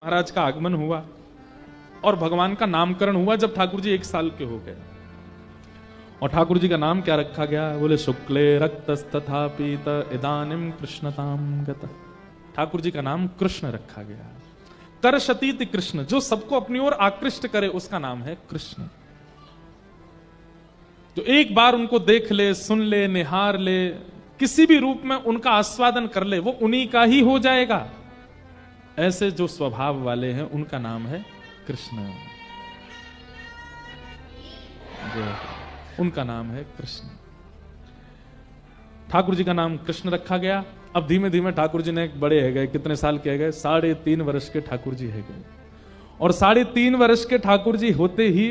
महाराज का आगमन हुआ और भगवान का नामकरण हुआ जब ठाकुर जी 1 साल के हो गए। और ठाकुर जी का नाम क्या रखा गया? बोले शुक्ले रक्तस्तथा पीत इदानिम कृष्णताम गत। ठाकुर जी का नाम कृष्ण रखा गया। करशतीति कृष्ण, जो सबको अपनी ओर आकृष्ट करे उसका नाम है कृष्ण। जो एक बार उनको देख ले, सुन ले, निहार ले, किसी भी रूप में उनका आस्वादन कर ले, वो उन्हीं का ही हो जाएगा। ऐसे जो स्वभाव वाले हैं उनका नाम है कृष्ण। उनका नाम है कृष्ण। ठाकुर जी का नाम कृष्ण रखा गया। अब धीमे धीमे ठाकुर जी ने बड़े है गए। कितने साल के गए? 3.5 वर्ष के ठाकुर जी है गए। और 3.5 वर्ष के ठाकुर जी होते ही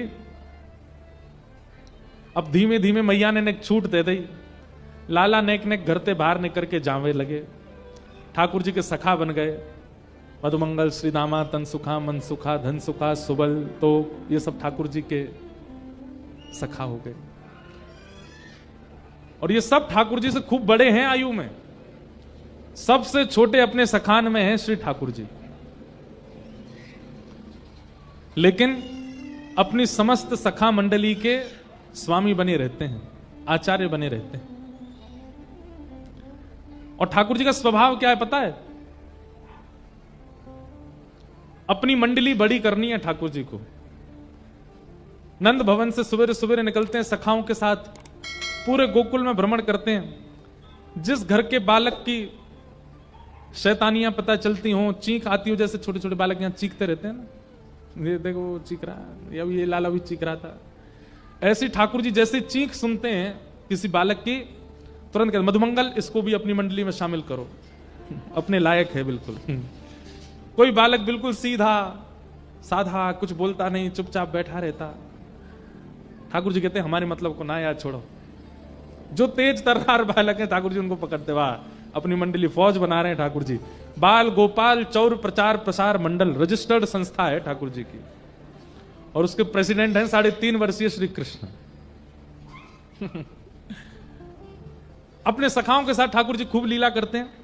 अब धीमे धीमे मैया ने एक छूट दे दी। लाला नेक नेक घर से बाहर निकल के जावे लगे। ठाकुर जी के सखा बन गए। मधुमंगल, श्री दामा, तन सुखा, मन सुखा, धन सुखा, सुबल, तो ये सब ठाकुर जी के सखा हो गए। और ये सब ठाकुर जी से खूब बड़े हैं आयु में। सबसे छोटे अपने सखान में हैं श्री ठाकुर जी, लेकिन अपनी समस्त सखा मंडली के स्वामी बने रहते हैं, आचार्य बने रहते हैं। और ठाकुर जी का स्वभाव क्या है पता है? अपनी मंडली बड़ी करनी है ठाकुर जी को। नंद भवन से सवेरे सवेरे निकलते हैं, सखाओं के साथ पूरे गोकुल में भ्रमण करते हैं। जिस घर के बालक की शैतानियां पता चलती हो, चीख आती हो, जैसे छोटे छोटे बालक यहां चीखते रहते हैं ना, ये देखो वो चीख रहा है, या ये लाला भी चीख रहा था। ऐसी ठाकुर जी जैसे चीख सुनते हैं किसी बालक की, तुरंत कहते मधुमंगल इसको भी अपनी मंडली में शामिल करो, अपने लायक है बिल्कुल। कोई बालक बिल्कुल सीधा साधा, कुछ बोलता नहीं, चुपचाप बैठा रहता, ठाकुर जी कहते हैं हमारे मतलब को ना याद छोड़ो। जो तेज तर्रार बालक है ठाकुर जी उनको पकड़ते, वाह अपनी मंडली फौज बना रहे हैं ठाकुर जी। बाल गोपाल चौर प्रचार प्रसार मंडल रजिस्टर्ड संस्था है ठाकुर जी की, और उसके प्रेसिडेंट हैं 3.5 वर्षीय श्री कृष्ण। अपने सखाओं के साथ ठाकुर जी खूब लीला करते हैं।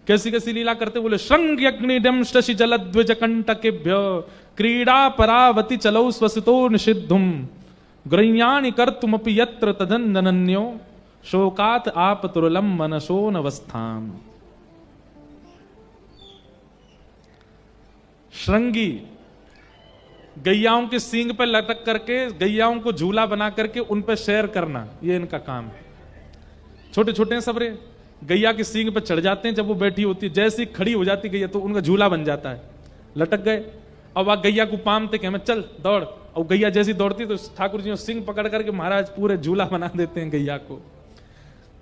कैसी कैसी लीला करते हैं? बोले श्रृंग यज्ञनिडम शशि जलद्विज कंटकेभ्य क्रीड़ा परावति चलौ स्वसितो निषिद्धुम ग्रह्याणि कर्तुमपि यत्र तदनन्यो शोकात आपतुरलम मनसो नवस्थाम। श्रृंगी गैयाओं के सींग पे लटक करके गैयाओं को झूला बना करके उन पे सैर करना, ये इनका काम है। छोटे छोटे हैं सबरे, गैया के सींग पे चढ़ जाते हैं। जब वो बैठी होती है, जैसी खड़ी हो जाती गैया तो उनका झूला बन जाता है। लटक गए, अब वह गैया को पामते कि हमें चल दौड़, और गैया जैसी दौड़ती तो ठाकुर जी सिंग पकड़ करके महाराज पूरे झूला बना देते हैं गैया को।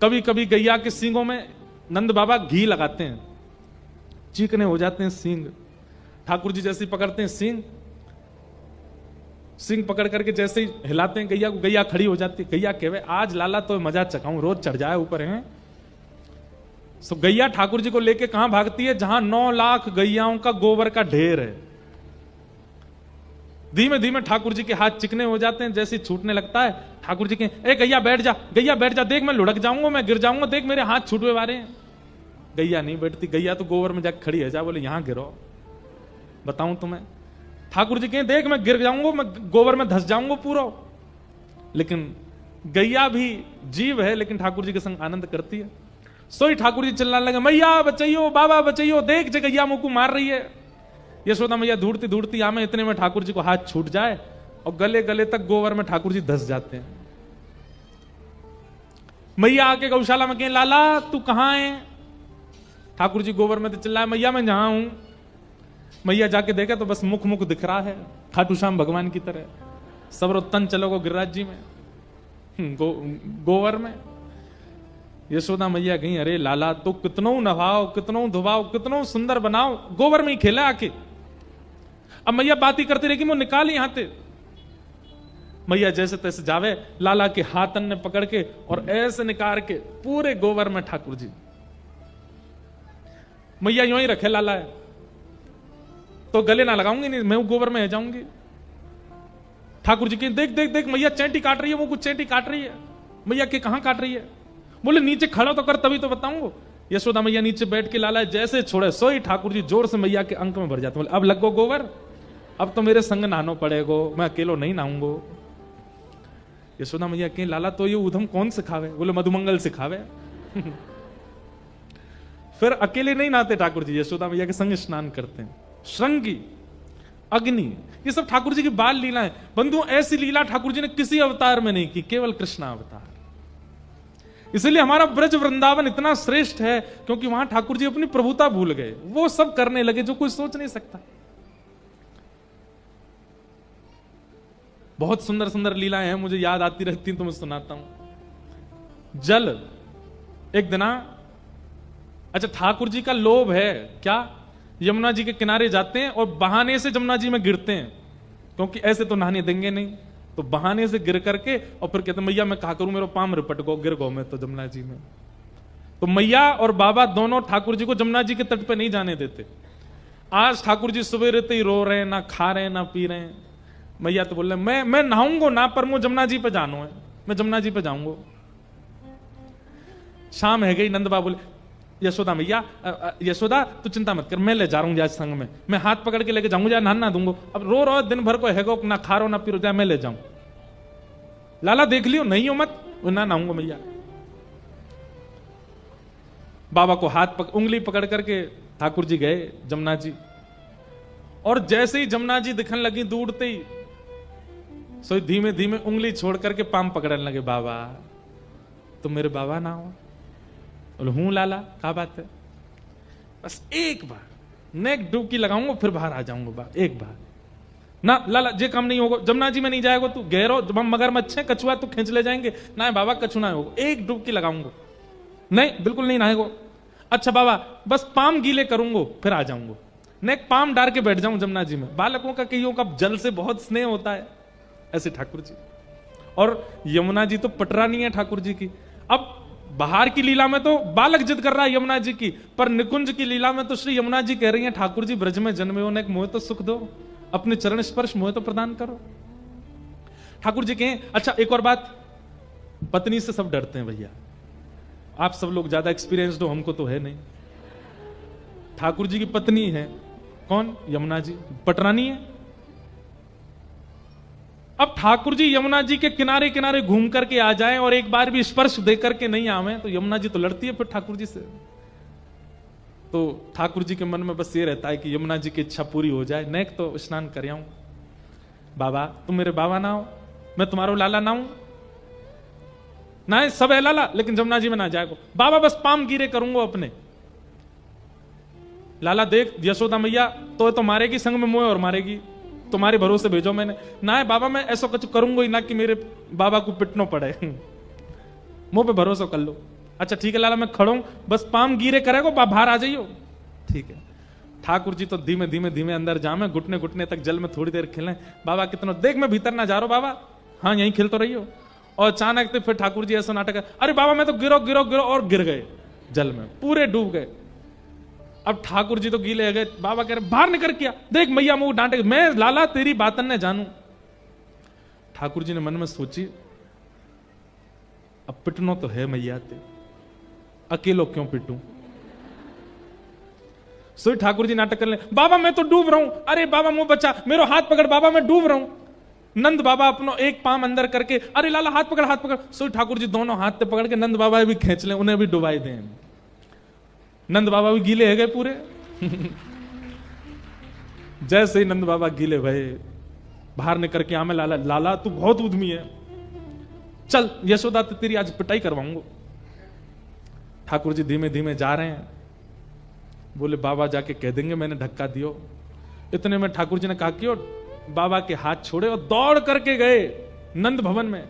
कभी कभी गैया के सींगों में नंद बाबा घी लगाते हैं, चीकने हो जाते हैं सींग। ठाकुर जी जैसी पकड़ते हैं सिंग पकड़ करके जैसे ही हिलाते हैं गैया को, गैया खड़ी हो जाती है। गैया कहे आज लाला तो मजा चखाऊं, रोज चढ़ जाए ऊपर है। सो गैया ठाकुर जी को लेके कहां भागती है? जहां 9 लाख गैयाओं का गोबर का ढेर है। धीमे धीमे ठाकुर जी के हाथ चिकने हो जाते हैं। जैसे छूटने लगता है ठाकुर जी के, ए गैया बैठ जा, गैया बैठ जा, देख मैं लुढ़क जाऊंगा, मैं गिर जाऊंगा, देख मेरे हाथ छूटवे वाले हैं। गैया नहीं बैठती, गैया तो गोबर में जाकर खड़ी है। जा बोले यहां गिरो, बताऊं तुम्हें। ठाकुर जी कहें देख मैं गिर जाऊंगा, मैं गोबर में धस जाऊंगा पूरा। लेकिन गैया भी जीव है, लेकिन ठाकुर जी के संग आनंद करती है। सोई ठाकुर जी चिल्लाने लगे मैया बचाइयो, बाबा बचाइयो, देख जे गैया मुंह को मार रही है। यशोदा मैया ढूंढती ढूंढती आमे, इतने में ठाकुर जी को हाथ छूट जाए और गले गले तक गोबर में ठाकुर जी धस जाते हैं। मैया आके गौशाला में कहें लाला तू कहां है? ठाकुर जी गोबर में तो चिल्लाए मैया मैं जहां हूं। मैया जाके देखा तो बस मुख मुख दिख रहा है खाटू श्याम भगवान की तरह। सबरो तन चलो गिरिराज जी में, गोबर में। यशोदा मैया गई, अरे लाला तो कितनों नभाओ, कितनों धुबाओ, कितनों सुंदर बनाओ, गोबर में ही खेला आके। अब मैया बात ही करती रही कि वो निकाल यहां से। मैया जैसे तैसे जावे, लाला के हाथन ने पकड़ के और ऐसे निकाल के पूरे गोबर में ठाकुर जी। मैया यूं ही रखे लाला है तो गले ना लगाऊंगी, नहीं मैं गोबर में जाऊंगी। ठाकुर जी की देख देख देख मैया चैंटी काट रही है, वो कुछ चैंटी काट रही है। मैया के कहां काट रही है? बोले नीचे खड़ा तो कर तभी तो बताऊंगा। यशोदा मैया नीचे बैठ के लाला जैसे छोड़े सोई ठाकुर जी जोर से मैया के अंक में भर जाते, बोले अब लगो गोबर, अब तो मेरे संग नहानो पड़ेगो, मैं अकेलो नहीं नहाऊंगो। यशोदा मैया कहीं लाला तो ये उधम कौन सिखावे? बोले मधुमंगल सिखावे। फिर अकेले नहीं नहाते ठाकुर जी, यशोदा मैया के संग स्नान करते हैं। श्रृंगी, अग्नि, ये सब ठाकुर जी की बाल लीलाएं। बंधु ऐसी लीला ठाकुर जी ने किसी अवतार में नहीं की, केवल कृष्णा अवतार। इसलिए हमारा ब्रज वृंदावन इतना श्रेष्ठ है क्योंकि वहां ठाकुर जी अपनी प्रभुता भूल गए, वो सब करने लगे जो कोई सोच नहीं सकता। बहुत सुंदर सुंदर लीलाएं हैं, मुझे याद आती रहती तो मैं सुनाता हूं। जल, एक दिना, अच्छा ठाकुर जी का लोभ है क्या, यमुना जी के किनारे जाते हैं और बहाने से यमुना जी में गिरते हैं, क्योंकि ऐसे तो नहाने देंगे नहीं, तो बहाने से गिर करके और फिर कहते मैया मैं कहा करूं, मेरा पाम रिपट गो, गिर गो मैं तो यमुना जी में। तो मैया और बाबा दोनों ठाकुर जी को यमुना जी के तट पे नहीं जाने देते। आज ठाकुर जी सुबह रहते ही रो रहे हैं, ना खा रहे हैं ना पी रहे हैं। मैया तो बोल रहे मैं नहाऊंगो ना, पर मुझे यमुना जी पे जानो है, मैं यमुना जी पे जाऊंगो। शाम है गई, नंद बाबा बोले यशोदा मैया, यशोदा तू चिंता मत कर, मैं ले जा रहा हूं आज संग में, मैं हाथ पकड़ के लेके जाऊंगा, नहा दूंगा। अब रो रो दिन भर को हैगो, ना खा रो ना पी रो, जाए मैं ले जाऊं। लाला देख लियो नहीं हो मत, ना नहाऊंगा मैया। बाबा को उंगली पकड़ करके ठाकुर जी गए जमुना जी, और जैसे ही जमुना जी दिखने लगी दूरते ही, सो धीमे धीमे उंगली छोड़ करके पाम पकड़ने लगे। बाबा तुम मेरे बाबा ना हो? बोले हूं लाला, क्या बात है? बस एक बार नेक डुबकी लगाऊंगा फिर बाहर आ जाऊंगा, एक बार ना लाला, जे काम नहीं होगा, जमुना जी में नहीं जाएगा तू, गहरो मगरमच्छ है, कछुआ तू खींच ले जाएंगे ना बाबा, कछु ना होगा, एक डुबकी लगाऊंगा। नहीं बिल्कुल नहीं नहाएगो। अच्छा बाबा बस पाम गीले करूंगा फिर आ जाऊंगा, नेक पाम डाल के बैठ जाऊं जमुना जी में। बालकों का कईयों का जल से बहुत स्नेह होता है, ऐसे ठाकुर जी। और यमुना जी तो पटरानी है ठाकुर जी की। अब बाहर की लीला में तो बालक जिद कर रहा है यमुना जी की, पर निकुंज की लीला में तो श्री यमुना जी कह रही हैं ठाकुर जी ब्रज में जन्मे हो, एक मोह तो सुख दो, अपने चरण स्पर्श मोह तो प्रदान करो। ठाकुर जी कहें अच्छा एक और बात, पत्नी से सब डरते हैं भैया, आप सब लोग ज्यादा एक्सपीरियंस्ड हो, हमको तो है नहीं। ठाकुर जी की पत्नी है कौन? यमुना जी, पटरानी है। अब ठाकुर जी यमुना जी के किनारे किनारे घूम करके आ जाएं और एक बार भी स्पर्श दे करके नहीं आवे तो यमुना जी तो लड़ती है फिर ठाकुर जी से। तो ठाकुर जी के मन में बस ये रहता है कि यमुना जी की इच्छा पूरी हो जाए, नेक तो स्नान कर आऊं। बाबा तुम मेरे बाबा ना हो, मैं तुम्हारो लाला ना हूं ना, सब है लाला लेकिन यमुना जी में ना जाएगो। बाबा बस पाम गिरे करूंगा अपने। लाला देख यशोदा मैया तो मारेगी, संग में मोह और मारेगी, तुम्हारे भरोसे भेजो मैंने ना है बाबा, मैं ऐसा कुछ करूंगा ही ना कि मेरे बाबा को पिटनो पड़े, मुंह पे भरोसा कर लो। अच्छा ठीक है लाला मैं खड़ा हूं, बस पाम गिरे करेगो, बाहर आ जाइयो। ठीक है। ठाकुर जी तो धीमे धीमे धीमे अंदर जामे, घुटने घुटने तक जल में थोड़ी देर खेलें। बाबा कितना देख मैं भीतर ना जा रहा बाबा, हाँ यहीं खेल तो रही हो। और अचानक तो फिर ठाकुर जी ऐसा नाटक, अरे बाबा मैं तो गिरो गिरो गिरो, और गिर गए जल में, पूरे डूब गए। अब ठाकुर जी तो गीले हो गए, बाबा कह रहे बाहर निकल किया, देख मैया मुंह डांटे, मैं लाला तेरी बातन ने जानू। ठाकुर जी ने मन में सोची अब पिटनो तो है मैया ते, अकेलो क्यों पिटूं। सो ठाकुर जी नाटक कर ले, बाबा मैं तो डूब रहा हूं, अरे बाबा मुंह बचा, मेरा हाथ पकड़ बाबा मैं डूब रहा हूं। नंद बाबा अपनो एक पाम अंदर करके, अरे लाला हाथ पकड़ हाथ पकड़। सो ठाकुर जी दोनों हाथ पे पकड़ के नंद बाबा भी खींच ले, उन्हें भी डुबाई दें। नंद बाबा भी गीले है गए पूरे। जैसे ही नंद बाबा गीले भये, बाहर निकल के आमे, लाला लाला तू बहुत उद्यमी है, चल यशोदा तो तेरी आज पिटाई करवाऊंगा। ठाकुर जी धीमे धीमे जा रहे हैं, बोले बाबा जाके कह देंगे मैंने धक्का दियो। इतने में ठाकुर जी ने कहा कि बाबा के हाथ छोड़े और दौड़ करके गए नंद भवन में,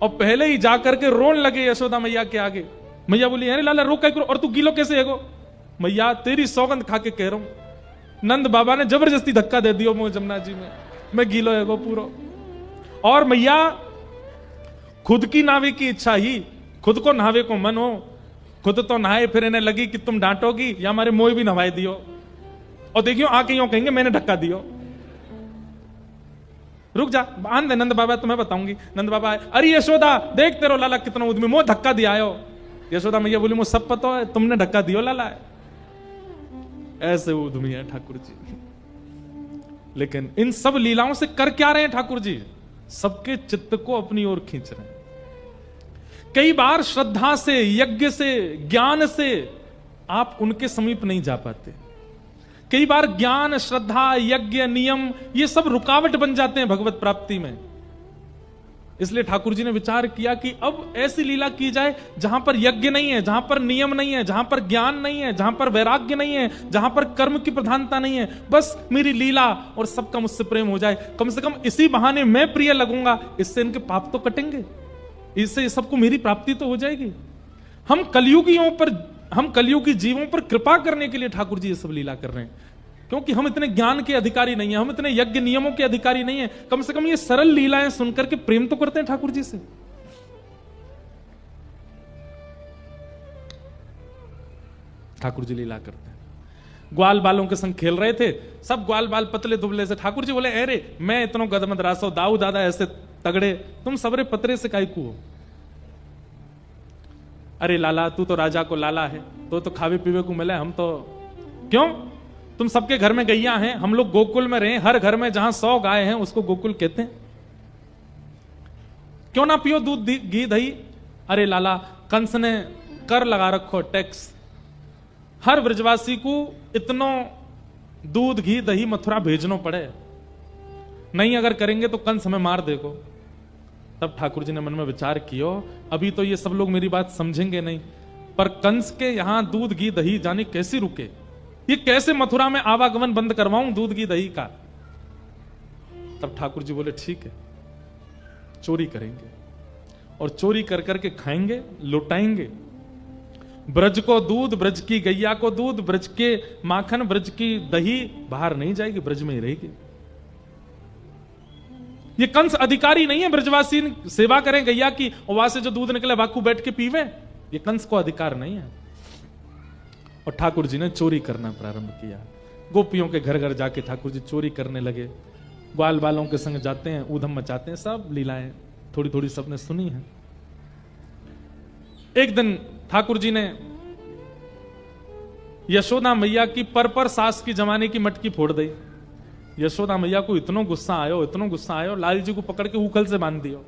और पहले ही जाकर के रोन लगे यशोदा मैया के आगे। मैया बोली अरे लाला रो करो, और तू गीलो कैसे है गो? मैया तेरी सौगंध खा के कह रहा हूं, नंद बाबा ने जबरदस्ती धक्का दे दियो मुझे जमुना जी में, मैं गीलो है गो पूरा। और मैया खुद की नावे की इच्छा ही, खुद को नहावे को मन हो, खुद तो नहाए, फिर इन्हें लगी कि तुम डांटोगी या हमारे मोह भी नहाए दियो, और देखियो आके यूं कहेंगे मैंने धक्का दियो। रुक जा आन दे नंद बाबा, तुम्हें बताऊंगी। नंद बाबा अरे यशोदा देख तेरो लाला कितना उद्यमी, मोह धक्का दिया आयो। यशोदा मैया बोली मुझे सब पता है, तुमने धक्का दियो लाला है। ऐसे उद्यमी है ठाकुर जी। लेकिन इन सब लीलाओं से कर क्या रहे हैं ठाकुर जी? सबके चित्त को अपनी ओर खींच रहे हैं। कई बार श्रद्धा से, यज्ञ से, ज्ञान से आप उनके समीप नहीं जा पाते। कई बार ज्ञान, श्रद्धा, यज्ञ, नियम ये सब रुकावट बन जाते हैं भगवत प्राप्ति में। इसलिए ठाकुर जी ने विचार किया कि अब ऐसी लीला की जाए जहां पर यज्ञ नहीं है, जहां पर नियम नहीं है, जहां पर ज्ञान नहीं है, जहां पर वैराग्य नहीं है, जहां पर कर्म की प्रधानता नहीं है। बस मेरी लीला और सबका मुझसे प्रेम हो जाए। कम से कम इसी बहाने मैं प्रिय लगूंगा, इससे इनके पाप तो कटेंगे, इससे सबको मेरी प्राप्ति तो हो जाएगी। हम कलयुगी जीवों पर कृपा करने के लिए ठाकुर जी ये सब लीला कर रहे हैं, क्योंकि हम इतने ज्ञान के अधिकारी नहीं है, हम इतने यज्ञ नियमों के अधिकारी नहीं है। कम से कम ये सरल लीलाएं सुनकर के प्रेम तो करते हैं ठाकुर जी से। ठाकुर जी लीला करते हैं। ग्वाल बालों के संग खेल रहे थे, सब ग्वाल बाल पतले दुबले से। ठाकुर जी बोले अरे मैं इतनो गदमद रासो, दाऊ दादा ऐसे तगड़े, तुम सबरे पतरे से काई को? अरे लाला तू तो राजा को लाला है, तो खावे पीवे को मिले, हम तो क्यों? तुम सबके घर में गैया हैं, हम लोग गोकुल में रहे, हर घर में जहां 100 गाय हैं उसको गोकुल कहते हैं। क्यों ना पियो दूध घी दही? अरे लाला कंस ने कर लगा रखो, टैक्स, हर ब्रजवासी को इतनो दूध घी दही मथुरा भेजनो पड़े, नहीं अगर करेंगे तो कंस हमें मार देगो। तब ठाकुर जी ने मन में विचार किया, अभी तो ये सब लोग मेरी बात समझेंगे नहीं, पर कंस के यहां दूध घी दही जाने कैसे रुके, ये कैसे मथुरा में आवागमन बंद करवाऊं दूध घी दही का। तब ठाकुर जी बोले ठीक है, चोरी करेंगे और चोरी कर करके खाएंगे, लुटाएंगे। ब्रज को दूध, ब्रज की गैया को दूध, ब्रज के माखन, ब्रज की दही बाहर नहीं जाएगी, ब्रज में ही रहेगी। ये कंस अधिकारी नहीं है ब्रजवासी सेवा करें गैया की और वहां से जो दूध निकले वाकू बैठ के पीवे, ये कंस को अधिकार नहीं है। और ठाकुर जी ने चोरी करना प्रारंभ किया। गोपियों के घर घर जाके ठाकुर जी चोरी करने लगे, ग्वाल बालों के संग जाते हैं, ऊधम मचाते हैं। सब लीलाएं थोड़ी थोड़ी सबने सुनी है। एक दिन ठाकुर जी ने यशोदा मैया की पर सास की जमाने की मटकी फोड़ दी। यशोदा मैया को इतना गुस्सा आयो, लाल जी को पकड़ के उखल से बांध दियो।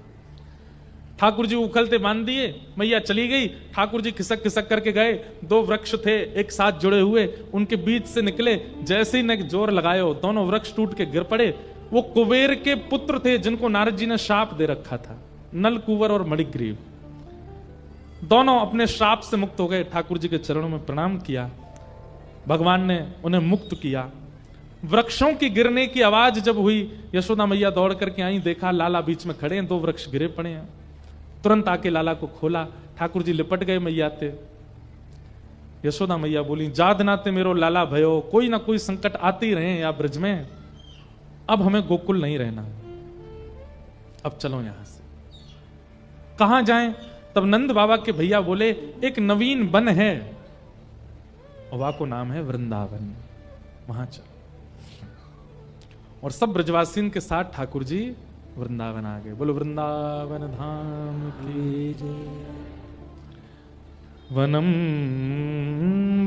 ठाकुर जी उखलते बांध दिए, मैया चली गई। ठाकुर जी खिसक खिसक करके गए। 2 वृक्ष थे एक साथ जुड़े हुए, उनके बीच से निकले, जैसे ही ने जोर लगायो दोनों वृक्ष टूट के गिर पड़े। वो कुबेर के पुत्र थे जिनको नारद जी ने श्राप दे रखा था, नल कुंवर और मणिग्रीव। दोनों अपने श्राप से मुक्त हो गए। ठाकुर जी के चरणों में प्रणाम किया, भगवान ने उन्हें मुक्त किया। वृक्षों की गिरने की आवाज जब हुई, यशोदा मैया दौड़ करके आई, देखा लाला बीच में खड़े हैं, 2 वृक्ष गिरे पड़े हैं। तुरंत आके लाला को खोला, ठाकुर जी लिपट गए मैया ते। यशोदा मैया बोली जाद नाते मेरो लाला भयो, कोई ना कोई संकट आते ही रहे या ब्रज में, अब हमें गोकुल नहीं रहना, अब चलो यहां से। कहां जाएं? तब नंद बाबा के भैया बोले एक नवीन वन है, वहां को नाम है वृंदावन, वहां चलो। और सब ब्रजवासियों के साथ ठाकुर जी वृंदावन आ गए। बोलो वृंदावन धाम की जय। वनम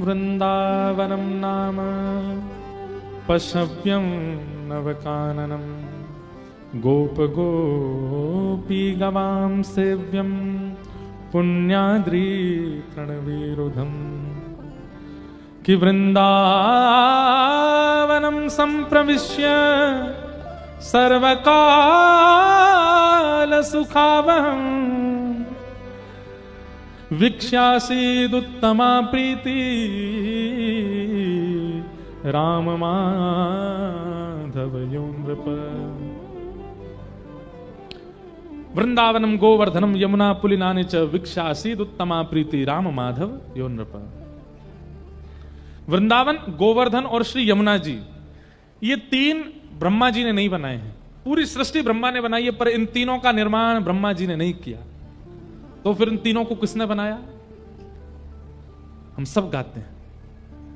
वृंदावनम नाम पशव्यम नवकाननम, गोप गोपी गवाम सेव्यम, पुण्याद्री तृणवीरुधम। कि वृंदावनम संप्रविश्य सर्वकाल सुखावहं, वीक्ष्यासीदुत्तमा प्रीति राम माधव यो नृप। वृंदावनम गोवर्धनम यमुना पुलिनानि च, वीक्ष्यासीदुत्तमा प्रीति राम माधव यो नृप। वृंदावन, गोवर्धन और श्री यमुना जी, ये 3 ब्रह्मा जी ने नहीं बनाए हैं। पूरी सृष्टि ब्रह्मा ने बनाई है, पर इन तीनों का निर्माण ब्रह्मा जी ने नहीं किया। तो फिर इन तीनों को किसने बनाया? हम सब गाते हैं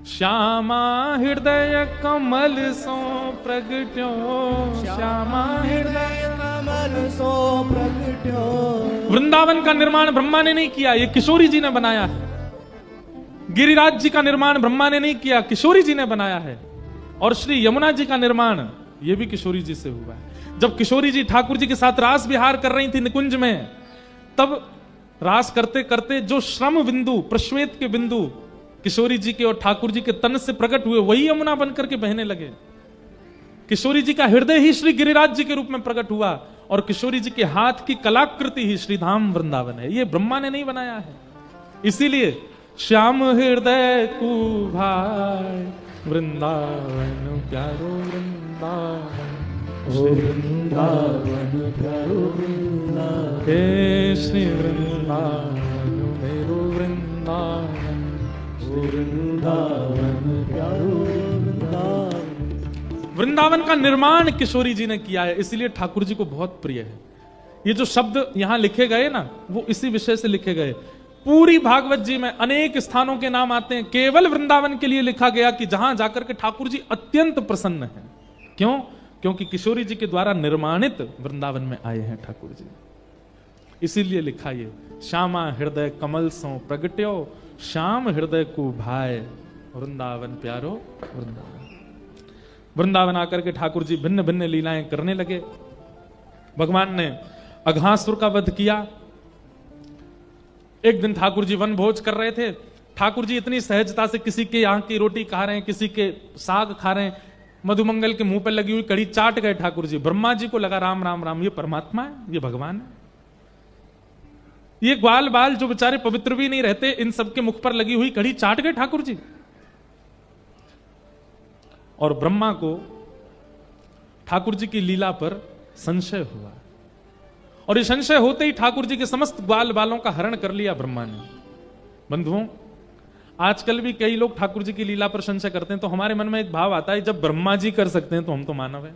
श्यामा हृदय कमल सो प्रगट्यो, श्यामा हृदय कमल सो प्रगट्यो। वृंदावन का निर्माण ब्रह्मा ने नहीं किया, ये किशोरी जी ने बनाया है। गिरिराज जी का निर्माण ब्रह्मा ने नहीं किया, किशोरी जी ने बनाया है। और श्री यमुना जी का निर्माण ये भी किशोरी जी से हुआ है। जब किशोरी जी ठाकुर जी के साथ रास विहार कर रही थी निकुंज में, तब रास करते करते जो श्रम बिंदु, प्रश्वेत के बिंदु किशोरी जी के और ठाकुर जी के तन से प्रकट हुए, वही यमुना बनकर के बहने लगे। किशोरी जी का हृदय ही श्री गिरिराज जी के रूप में प्रकट हुआ और किशोरी जी के हाथ की कलाकृति ही श्रीधाम वृंदावन है। ये ब्रह्मा ने नहीं बनाया है। इसीलिए श्याम हृदय को भाई वृंदावन प्यारो वृंदावन, वृंदावन प्यारो वृंदावन, हे श्री वृंदावन मेरो वृंदावन, वृंदावन प्यारो वृंदावन। वृंदावन का निर्माण किशोरी जी ने किया है, इसलिए ठाकुर जी को बहुत प्रिय है। ये जो शब्द यहां लिखे गए ना, वो इसी विषय से लिखे गए। पूरी भागवत जी में अनेक स्थानों के नाम आते हैं, केवल वृंदावन के लिए लिखा गया कि जहां जाकर के ठाकुर जी अत्यंत प्रसन्न हैं। क्यों? क्योंकि किशोरी जी के द्वारा निर्माणित वृंदावन में आए हैं ठाकुर जी, इसीलिए लिखा ये श्यामा हृदय कमल सो प्रगट्यो, श्याम हृदय को भाई वृंदावन प्यारो वृंदावन। वृंदावन आकर के ठाकुर जी भिन्न भिन्न लीलाएं करने लगे। भगवान ने अघासुर का वध किया। एक दिन ठाकुर जी वन भोज कर रहे थे। ठाकुर जी इतनी सहजता से किसी के यहाँ की रोटी खा रहे हैं, किसी के साग खा रहे हैं, मधुमंगल के मुंह पर लगी हुई कड़ी चाट गए ठाकुर जी। ब्रह्मा जी को लगा राम राम राम, ये परमात्मा है, ये भगवान है। ये ग्वाल बाल जो बेचारे पवित्र भी नहीं रहते, इन सबके मुख पर लगी हुई कड़ी चाट गए ठाकुर जी। और ब्रह्मा को ठाकुर जी की लीला पर संशय हुआ, और ये संशय होते ही ठाकुर जी के समस्त ग्वाल बालों का हरण कर लिया ब्रह्मा ने। बंधुओं, आजकल भी कई लोग ठाकुर जी की लीला पर संशय करते हैं, तो हमारे मन में एक भाव आता है, जब ब्रह्मा जी कर सकते हैं तो हम तो मानव हैं।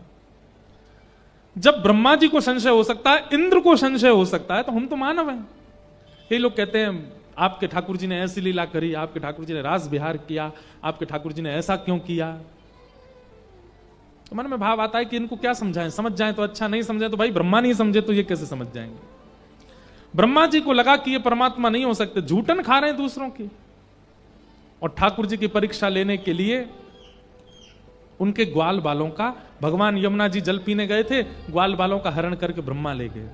जब ब्रह्मा जी को संशय हो सकता है, इंद्र को संशय हो सकता है, तो हम तो मानव हैं। कई लोग कहते हैं आपके ठाकुर जी ने ऐसी लीला करी, आपके ठाकुर जी ने रास विहार किया, आपके ठाकुर जी ने ऐसा क्यों किया। तो मन में भाव आता है कि इनको क्या समझाएं, समझ जाएं तो अच्छा, नहीं समझे तो भाई ब्रह्मा नहीं समझे तो ये कैसे समझ जाएंगे। ब्रह्मा जी को लगा कि ये परमात्मा नहीं हो सकते, झूठन खा रहे हैं दूसरों की, और ठाकुर जी की परीक्षा लेने के लिए उनके ग्वाल बालों का, भगवान यमुना जी जल पीने गए थे, ग्वाल बालों का हरण करके ब्रह्मा ले गए।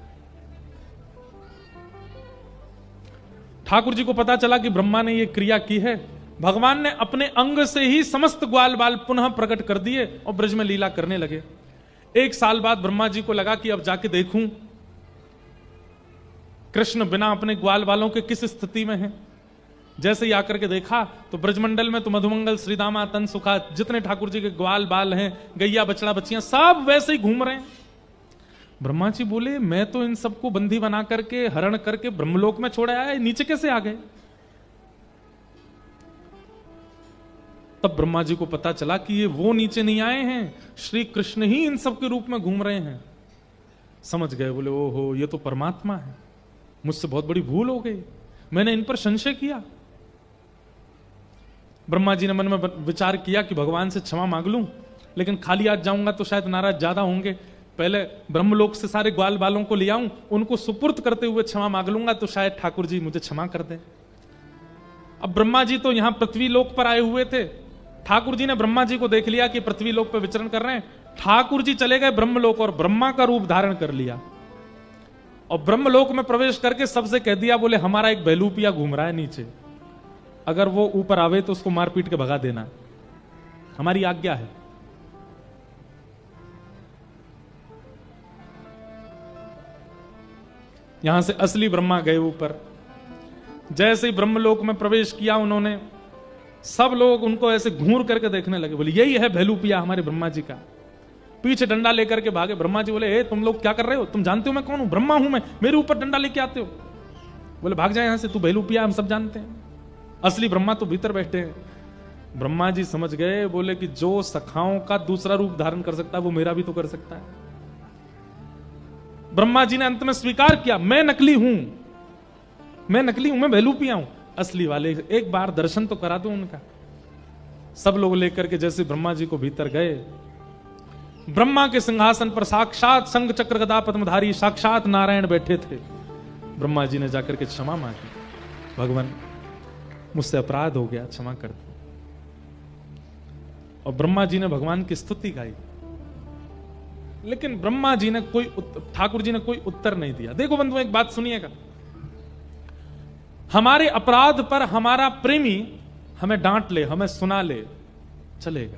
ठाकुर जी को पता चला कि ब्रह्मा ने यह क्रिया की है। भगवान ने अपने अंग से ही समस्त ग्वाल बाल पुनः प्रकट कर दिए और ब्रज में लीला करने लगे। एक साल बाद ब्रह्मा जी को लगा कि अब जाके देखूं कृष्ण बिना अपने ग्वाल बालों के किस स्थिति में हैं। जैसे ही आकर के देखा तो ब्रजमंडल में तो मधुमंगल, श्रीदामा, तन सुखा, जितने ठाकुर जी के ग्वाल बाल हैं, गैया बछड़ा बच्चियां, सब वैसे ही घूम रहे हैं। ब्रह्मा जी बोले, मैं तो इन सबको बंदी बना करके, हरण करके ब्रह्मलोक में छोड़ आया, नीचे कैसे आ गए। तब ब्रह्मा जी को पता चला कि ये वो नीचे नहीं आए हैं, श्री कृष्ण ही इन सब के रूप में घूम रहे हैं। समझ गए, बोले ओहो, ये तो परमात्मा है, मुझसे बहुत बड़ी भूल हो गई, मैंने इन पर संशय किया। ब्रह्मा जी ने मन में विचार किया कि भगवान से क्षमा मांग लूं, लेकिन खाली आज जाऊंगा तो शायद नाराज ज्यादा होंगे, पहले ब्रह्मलोक से सारे ग्वाल बालों को ले आऊं, उनको सुपुर्द करते हुए क्षमा मांग लूंगा तो शायद ठाकुर जी मुझे क्षमा कर दें। अब ब्रह्मा जी तो यहां पृथ्वी लोक पर आए हुए थे, ठाकुर जी ने ब्रह्मा जी को देख लिया कि पृथ्वी लोक पर विचरण कर रहे हैं, ठाकुर जी चले गए ब्रह्मलोक और ब्रह्मा का रूप धारण कर लिया, और ब्रह्मलोक में प्रवेश करके सबसे कह दिया, बोले हमारा एक बहलूपिया घूम रहा है नीचे, अगर वो ऊपर आवे तो उसको मार पीट के भगा देना, हमारी आज्ञा है। यहां से असली ब्रह्मा गए ऊपर। जैसे ही ब्रह्मलोक में प्रवेश किया उन्होंने, सब लोग उनको ऐसे घूर करके देखने लगे, बोले यही है बहलूपिया हमारे ब्रह्मा जी का। पीछे डंडा लेकर के भागे। ब्रह्मा जी बोले, ए तुम लोग क्या कर रहे हो, तुम जानते हो मैं कौन हूं, ब्रह्मा हूं मैं, मेरे ऊपर डंडा लेके आते हो। बोले भाग जाए यहां से, तू बहलूपिया, हम सब जानते हैं, असली ब्रह्मा तो भीतर बैठे हैं। ब्रह्मा जी समझ गए, बोले कि जो सखाओं का दूसरा रूप धारण कर सकता है वो मेरा भी तो कर सकता है। ब्रह्मा जी ने अंत में स्वीकार किया, मैं नकली हूं, मैं नकली हूं, मैं बहलूपिया हूं, असली वाले एक बार दर्शन तो करा दो उनका। सब लोग लेकर के जैसे ब्रह्मा जी को भीतर गए, ब्रह्मा के सिंहासन पर साक्षात शंख चक्र गदा पद्मधारी साक्षात नारायण बैठे थे। ब्रह्मा जी ने जाकर के क्षमा मांगी, भगवान मुझसे अपराध हो गया, क्षमा कर दो। और ब्रह्मा जी ने भगवान की स्तुति गाई, लेकिन ब्रह्मा जी ने ठाकुर जी ने कोई उत्तर नहीं दिया। देखो बंधुओं, एक बात सुनिएगा, हमारे अपराध पर हमारा प्रेमी हमें डांट ले, हमें सुना ले, चलेगा,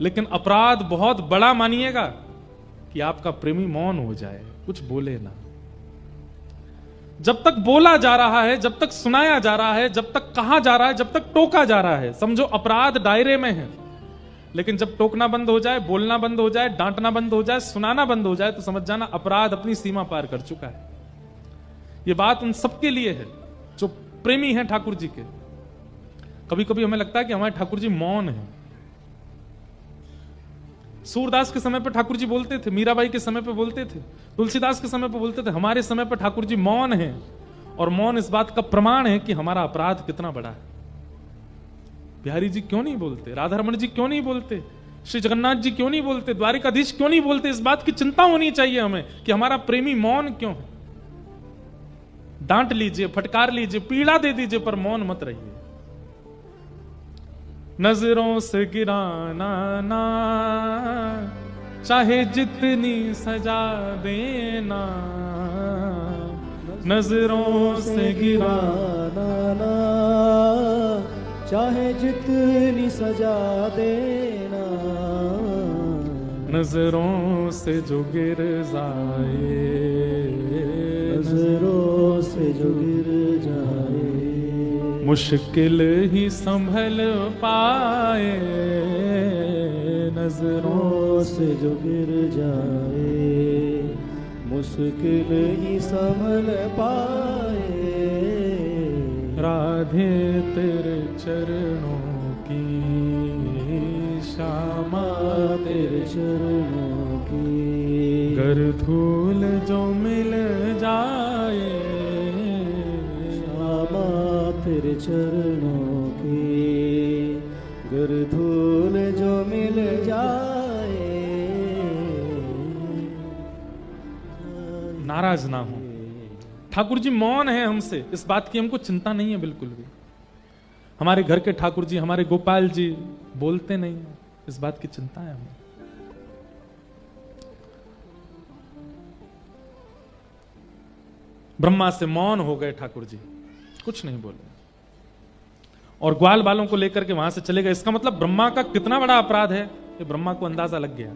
लेकिन अपराध बहुत बड़ा मानिएगा कि आपका प्रेमी मौन हो जाए, कुछ बोले ना। जब तक बोला जा रहा है, जब तक सुनाया जा रहा है, जब तक कहा जा रहा है, जब तक टोका जा रहा है, समझो अपराध दायरे में है। लेकिन जब टोकना बंद हो जाए, बोलना बंद हो जाए, डांटना बंद हो जाए, सुनाना बंद हो जाए, तो समझ जाना अपराध अपनी सीमा पार कर चुका है। यह बात उन सबके लिए है जो प्रेमी हैं ठाकुर जी के। कभी कभी हमें लगता है कि हमारे ठाकुर जी मौन हैं। सूरदास के समय पर ठाकुर जी बोलते थे, मीराबाई के समय पर बोलते थे, तुलसीदास के समय पर बोलते थे, हमारे समय पर ठाकुर जी मौन हैं। और मौन इस बात का प्रमाण है कि हमारा अपराध कितना बड़ा है। बिहारी जी क्यों नहीं बोलते, राधा रमन जी क्यों नहीं बोलते, श्री जगन्नाथ जी क्यों नहीं बोलते, द्वारिकाधीश क्यों नहीं बोलते? इस बात की चिंता होनी चाहिए हमें कि हमारा प्रेमी मौन क्यों है। डांट लीजिए, फटकार लीजिए, पीड़ा दे दीजिए, पर मौन मत रहिए। नजरों से गिराना ना, चाहे जितनी सजा देना, नजरों से गिराना ना, चाहे जितनी सजा देना, नजरों से जो गिर जाए, नजरों से जो गिर जाए, मुश्किल ही संभल पाए, नजरों से जो गिर जाए, मुश्किल ही संभल पाए। राधे तेरे चरणों की श्यामा, तेरे चरणों की गर धूल जो मिल जाए, श्यामा तेरे चरणों की गर धूल जो मिल जाए। नाराज ना हो। ठाकुर जी मौन है हमसे, इस बात की हमको चिंता नहीं है बिल्कुल भी। हमारे घर के ठाकुर जी, हमारे गोपाल जी बोलते नहीं है, इस बात की चिंता है हमें। ब्रह्मा से मौन हो गए ठाकुर जी, कुछ नहीं बोले, और ग्वाल बालों को लेकर के वहां से चले गए। इसका मतलब ब्रह्मा का कितना बड़ा अपराध है, ये ब्रह्मा को अंदाजा लग गया।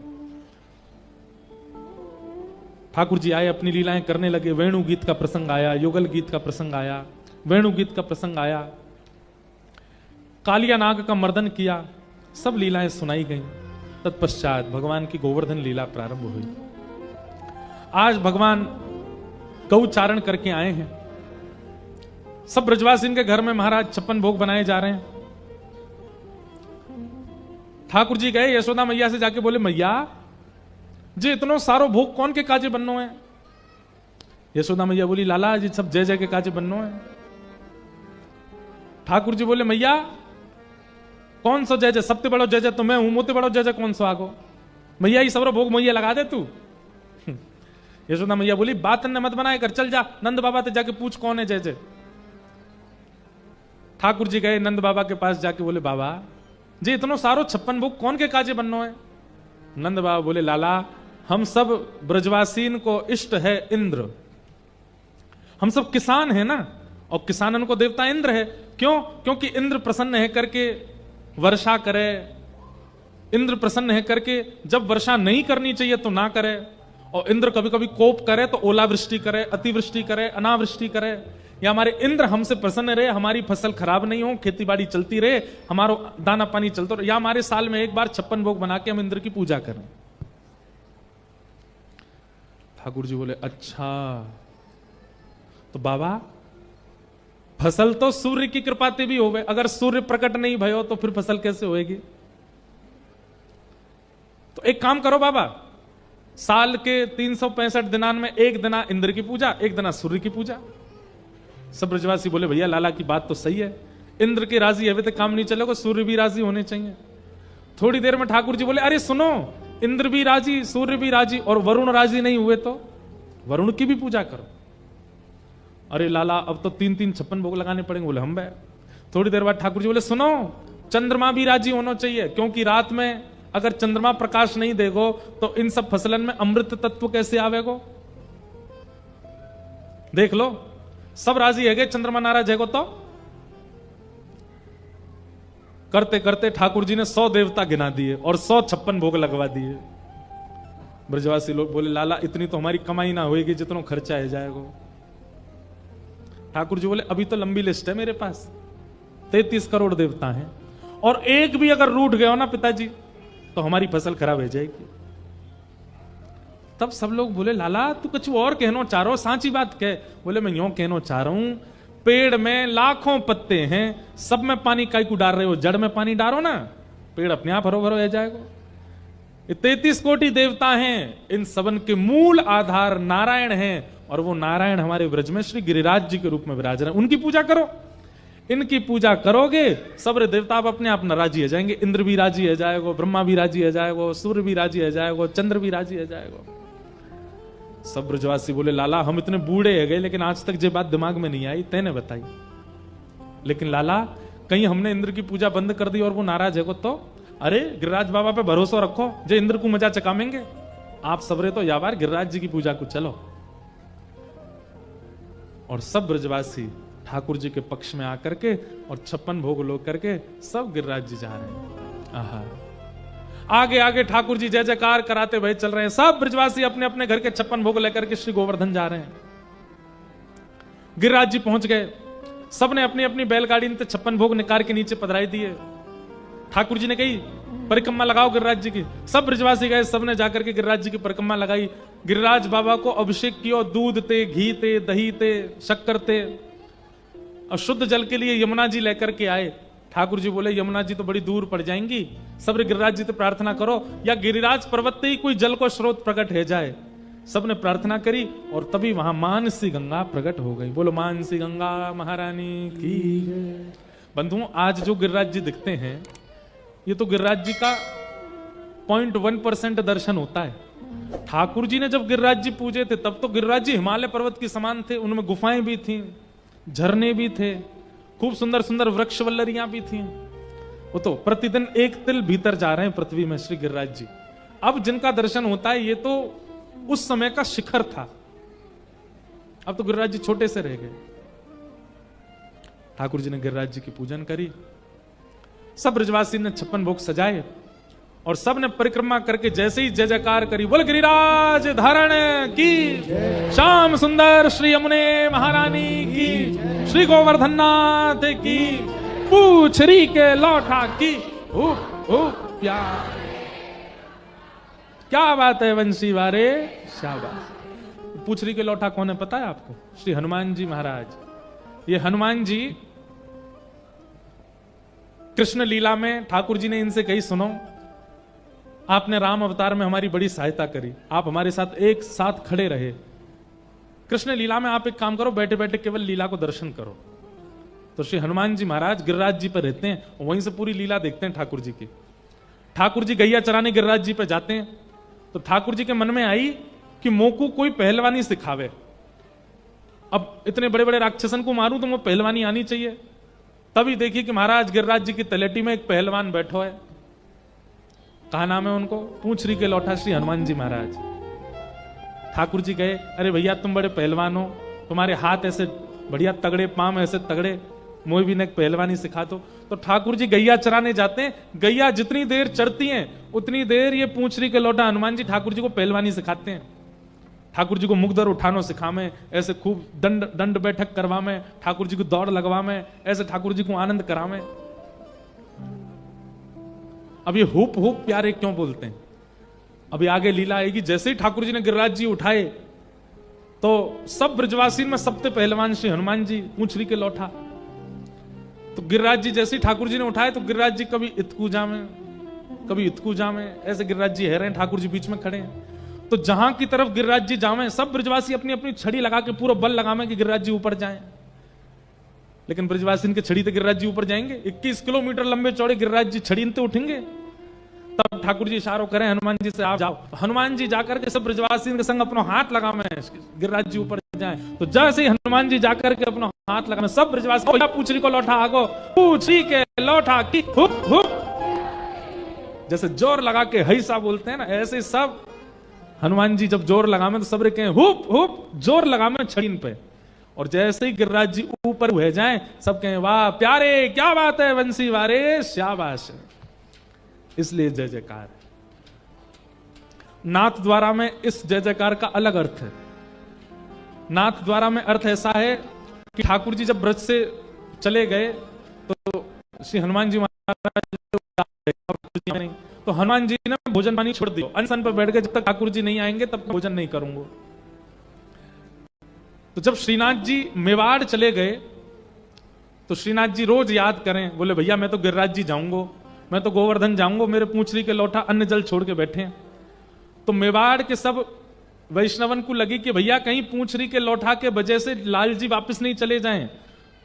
ठाकुर जी आए, अपनी लीलाएं करने लगे। वेणु गीत का प्रसंग आया, युगल गीत का प्रसंग आया, वेणु गीत का प्रसंग आया, कालिया नाग का मर्दन किया, सब लीलाएं सुनाई गईं। तत्पश्चात भगवान की गोवर्धन लीला प्रारंभ हुई। आज भगवान गौचारण करके आए हैं। सब ब्रजवासी के घर में महाराज 56 भोग बनाए जा रहे हैं। ठाकुर जी गए, यशोदा मैया से जाके बोले, मैया जी इतनो सारो भोग कौन के काजे बननो है? यशोदा मैया बोली, लाला जी सब जय जय के काजे बननो है। ठाकुर जी बोले, मैया कौन सो जय जय? सबसे बड़ो जय जय तो मैं हूं, मोते बड़ो जय जय कौन सो आगो? मैया ये सबरो भोग मैया लगा दे तू। यशोदा मैया बोली, बात ने मत बनाए कर, चल जा नंद बाबा ते जाके पूछ कौन है जय जय। ठाकुर जी गए नंद बाबा के पास, जाके बोले, बाबा जी इतनो सारो 56 भोग कौन के काजे बननो है? नंद बाबा बोले, लाला हम सब ब्रजवासीन को इष्ट है इंद्र, हम सब किसान हैं ना, और किसानन को देवता इंद्र है। क्यों? क्योंकि इंद्र प्रसन्न है करके वर्षा करे, इंद्र प्रसन्न है करके जब वर्षा नहीं करनी चाहिए तो ना करे, और इंद्र कभी कभी कोप करे तो ओलावृष्टि करे, अतिवृष्टि करे, अनावृष्टि करे। या हमारे इंद्र हमसे प्रसन्न रहे, हमारी फसल खराब नहीं हो, खेती बाड़ी चलती रहे, हमारा दाना पानी चलता रहे, या हमारे साल में एक बार 56 भोग बना के हम इंद्र की पूजा करें। ठाकुर जी बोले, अच्छा तो बाबा फसल तो सूर्य की कृपा से भी होवे, अगर सूर्य प्रकट नहीं भयो तो फिर फसल कैसे होएगी? तो एक काम करो बाबा, साल के 365 दिनान में एक दिना इंद्र की पूजा, एक दिना सूर्य की पूजा। सब ब्रजवासी बोले, भैया लाला की बात तो सही है, इंद्र के राजी है तो काम नहीं चलेगा, सूर्य भी राजी होने चाहिए। थोड़ी देर में ठाकुर जी बोले, अरे सुनो, इंद्र भी राजी, सूर्य भी राजी और वरुण राजी नहीं हुए तो वरुण की भी पूजा करो। अरे लाला अब तो 3-3 56 भोग लगाने पड़ेंगे। बोले हम भाई। थोड़ी देर बाद ठाकुर जी बोले, सुनो, चंद्रमा भी राजी होना चाहिए, क्योंकि रात में अगर चंद्रमा प्रकाश नहीं देगो तो इन सब फसलन में अमृत तत्व कैसे आवेगो। देख लो, सब राजी है, चंद्रमा नाराज है तो। करते करते ठाकुर जी ने 100 देवता गिना दिए और 156 भोग लगवा दिए। ब्रजवासी लोग बोले, लाला इतनी तो हमारी कमाई ना होगी जितना खर्चा है जाएगा। ठाकुर जी बोले, अभी तो लंबी लिस्ट है मेरे पास, 33 करोड़ देवता हैं, और एक भी अगर रूठ गया हो ना पिताजी तो हमारी फसल खराब हो जाएगी। तब सब लोग बोले, लाला तू कुछ और कहना चाह रहा हो, सांची बात कह। बोले, मैं यूं कहना चाह रहा हूं, पेड़ में लाखों पत्ते हैं, सब में पानी काई को डाल रहे हो, जड़ में पानी डालो ना, पेड़ अपने आप हरो भरो रह जाएगा। 33 कोटि देवता हैं, इन सबन के मूल आधार नारायण हैं, और वो नारायण हमारे ब्रज में श्री गिरिराज जी के रूप में विराज रहे हैं। उनकी पूजा करो। इनकी पूजा करोगे सब देवता आप अपने आप नाराजी हो जाएंगे। इंद्र भी राजी हो जाएगा, ब्रह्मा भी राजी हो जाएगा, सूर्य भी राजी हो जाएगा, चंद्र भी राजी हो जाएगा। सब ब्रजवासी बोले, लाला हम इतने बूढ़े हो गए लेकिन आज तक ये बात दिमाग में नहीं आई, तैने बताई। लेकिन लाला कहीं हमने इंद्र की पूजा बंद कर दी और वो नाराज है तो? अरे गिरिराज बाबा पे भरोसा रखो, जो इंद्र को मजा चकामेंगे। आप सबरे तो यावार गिरिराज जी की पूजा को चलो। और सब ब्रजवासी ठाकुर जी के पक्ष में आकर के और 56 भोग लोग करके सब गिरिराज जी जा रहे हैं। आहा, आगे आगे ठाकुर जी जय जयकार कराते हुए चल रहे हैं। सब ब्रजवासी अपने अपने घर के 56 भोग लेकर के श्री गोवर्धन जा रहे हैं। गिरिराज जी पहुंच गए, सबने अपनी अपनी बैलगाड़ी में 56 भोग निकाल के नीचे पधराई दिए। ठाकुर जी ने कही, परिक्रमा लगाओ गिरिराज जी की। सब ब्रजवासी गए, सबने जाकर के गिरिराज जी की परिक्रमा लगाई। गिरिराज बाबा को अभिषेक किया, दूध थे, घी थे, दही थे, शक्कर थे, और शुद्ध जल के लिए यमुना जी लेकर के आए। ठाकुर जी बोले, यमुना जी तो बड़ी दूर पड़ जाएंगी, सब गिरिराज जी तो प्रार्थना करो या गिरिराज पर्वत ही कोई जल को स्रोत प्रकट हो जाए। सबने प्रार्थना करी और तभी वहां मानसी गंगा प्रकट हो गई। बोलो मानसी गंगा महारानी की। बंधुओं, आज जो गिरिराज जी दिखते हैं ये तो गिरिराज जी का 0.1% दर्शन होता है। ठाकुर जी ने जब गिरिराज जी पूजे थे तब तो गिरिराज जी हिमालय पर्वत के समान थे, उनमें गुफाएं भी थी, झरने भी थे, खूब सुंदर सुंदर वृक्ष वल्लरियां भी थी। वो तो प्रतिदिन एक तिल भीतर जा रहे हैं पृथ्वी में श्री गिरिराज जी। अब जिनका दर्शन होता है ये तो उस समय का शिखर था, अब तो गिरिराज जी छोटे से रह गए। ठाकुर जी ने गिरिराज जी की पूजन करी, सब ब्रजवासी ने 56 भोग सजाए और सब ने परिक्रमा करके जैसे ही जय जयकार करी, बोल गिरिराज धारण की, श्याम सुंदर श्री यमुने महारानी की, श्री गोवर्धन नाथ की, पूछरी के लौटा की। प्यार, क्या बात है वंशी वारे, शाबाश। पूछरी के लौटा कौन है पता है आपको? श्री हनुमान जी महाराज। ये हनुमान जी कृष्ण लीला में ठाकुर जी ने इनसे कही, सुनो आपने राम अवतार में हमारी बड़ी सहायता करी, आप हमारे साथ एक साथ खड़े रहे। कृष्ण लीला में आप एक काम करो, बैठे बैठे केवल लीला को दर्शन करो। तो श्री हनुमान जी महाराज गिरिराज जी पर रहते हैं, वहीं से पूरी लीला देखते हैं ठाकुर जी की। ठाकुर जी गैया चराने गिरिराज जी पे जाते हैं तो ठाकुर जी के मन में आई कि मोकू कोई पहलवानी सिखावे। अब इतने बड़े बड़े राक्षसन को मारूं तो वो पहलवानी आनी चाहिए। तभी देखिए कि महाराज गिरिराज जी की तलेटी में एक पहलवान बैठो है। कहा नाम है उनको? पूछरी के लौटा श्री हनुमान जी महाराज। ठाकुर जी गए, अरे भैया तुम बड़े पहलवान हो, तुम्हारे हाथ ऐसे बढ़िया तगड़े, पांव ऐसे तगड़े, मोई भी ने पहलवानी सिखा दो। तो ठाकुर जी गैया चराने जाते हैं, गैया जितनी देर चरती हैं उतनी देर ये पूछरी के लौटा हनुमान जी ठाकुर जी को पहलवानी सिखाते हैं। ठाकुर जी को मुगदर उठानो सिखावे, ऐसे खूब दंड बैठक करवावे, ठाकुर जी को दौड़ लगवावे, ऐसे ठाकुर जी को आनंद करावे। अब ये हुप हुप प्यारे क्यों बोलते हैं? अभी आगे लीला आएगी। जैसे ही ठाकुर जी ने गिरिराज जी उठाए तो सब ब्रजवासी में सबसे पहलवान श्री हनुमान जी पूछरी के लौटा। तो गिरिराज जी जैसे ही ठाकुर जी ने उठाए तो गिरिराज जी कभी इतकू जामे कभी इतकू जामे, ऐसे गिरिराज जी है रहे हैं, ठाकुर जी बीच में खड़े हैं। तो जहां की तरफ गिरिराज जी जावे सब ब्रजवासी अपनी अपनी छड़ी लगा के पूरा बल लगावे कि गिरिराज जी ऊपर जाएं। लेकिन ब्रजवासी के छड़ी तो गिरिराज जी ऊपर जाएंगे। 21 किलोमीटर लंबे चौड़े गिरिराज जी छड़ी तो उठेंगे। तब ठाकुर जी इशारों करें हनुमान जी से, आप जाओ। हनुमान जी जाकर के सब ब्रजवासी के संग अपना हाथ लगा में गिरिराज जी ऊपर जाए। तो जैसे ही हनुमान जी जाकर के अपना हाथ लगा में सब ब्रजवासी पूछरी को लौटा, आगो पूछरी के लौटा की हुप हुप, जैसे जोर लगा के हैसा बोलते हैं ना, ऐसे सब हनुमान जी जब जोर लगा में तो सब कहें हुप हुप, जोर लगा में छड़ीन पे। और जैसे ही गिरिराज जी ऊपर हुए जाएं, सब कहें वाह प्यारे, क्या बात है वंशी वारे, शाबाश। इसलिए जय जयकार। नाथ द्वारा में इस जय जयकार का अलग अर्थ है। नाथ द्वारा में अर्थ ऐसा है कि ठाकुर जी जब ब्रज से चले गए तो श्री हनुमान जी महाराज नहीं, तो हनुमान जी ने भोजन पानी छोड़ दिया, अनशन पर बैठ गए, जब तक ठाकुर जी नहीं आएंगे तब तक भोजन नहीं करूंगा। तो जब श्रीनाथ जी मेवाड़ चले गए तो श्रीनाथ जी रोज याद करें, बोले भैया मैं तो गिरिराज जी जाऊंगा, मैं तो गोवर्धन जाऊंगा, मेरे पूंछरी के लौटा अन्न जल छोड़ के बैठे हैं। तो मेवाड़ के सब वैष्णवन को लगी कि भैया कहीं पूंछरी के लौटा के वजह से लाल जी वापस नहीं चले जाएं।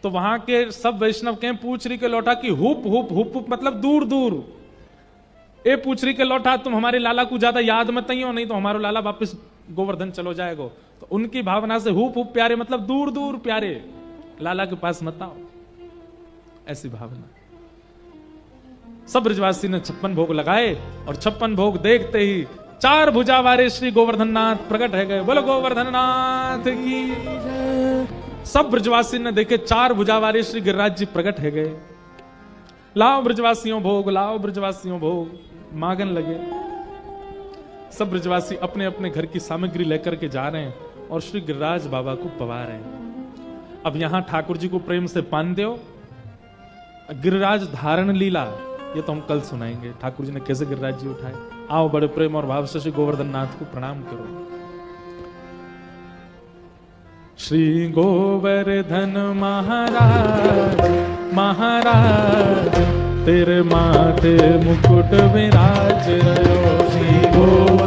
तो वहां के सब वैष्णव कहें पूंछरी के लौटा की हुप हुप हुप हुप, मतलब दूर दूर। ए पूंछरी के लौटा तुम हमारे लाला को ज्यादा याद मत आइयो, नहीं तो हमारा लाला वापस गोवर्धन चलो जाएगा। तो उनकी भावना से हुप हुप प्यारे मतलब दूर दूर प्यारे, लाला के पास मत आओ, ऐसी भावना। सब ब्रजवासी ने 56 भोग लगाए और 56 भोग देखते ही 4 भुजा वाले श्री गोवर्धन नाथ प्रकट है गए। बोलो गोवर्धन नाथ की। सब ब्रजवासी ने देखे 4 भुजा वाले श्री गिरिराज जी प्रकट है गए। लाओ ब्रजवासियों भोग, लाओ ब्रजवासियों भोग, मांगन लगे। सब ब्रजवासी अपने अपने घर की सामग्री लेकर के जा रहे हैं और श्री गिरिराज बाबा को पवा रहे हैं। अब यहां ठाकुर जी को प्रेम से पान दो। गिरिराज धारण लीला ये तो हम कल सुनाएंगे, ठाकुर जी ने कैसे गिरिराज जी उठाए। आओ बड़े प्रेम और भाव से श्री गोवर्धन नाथ को प्रणाम करो। श्री गोवर्धन महाराज महाराज, तेरे माथे मुकुट विराज रहो। श्री गोवर्धन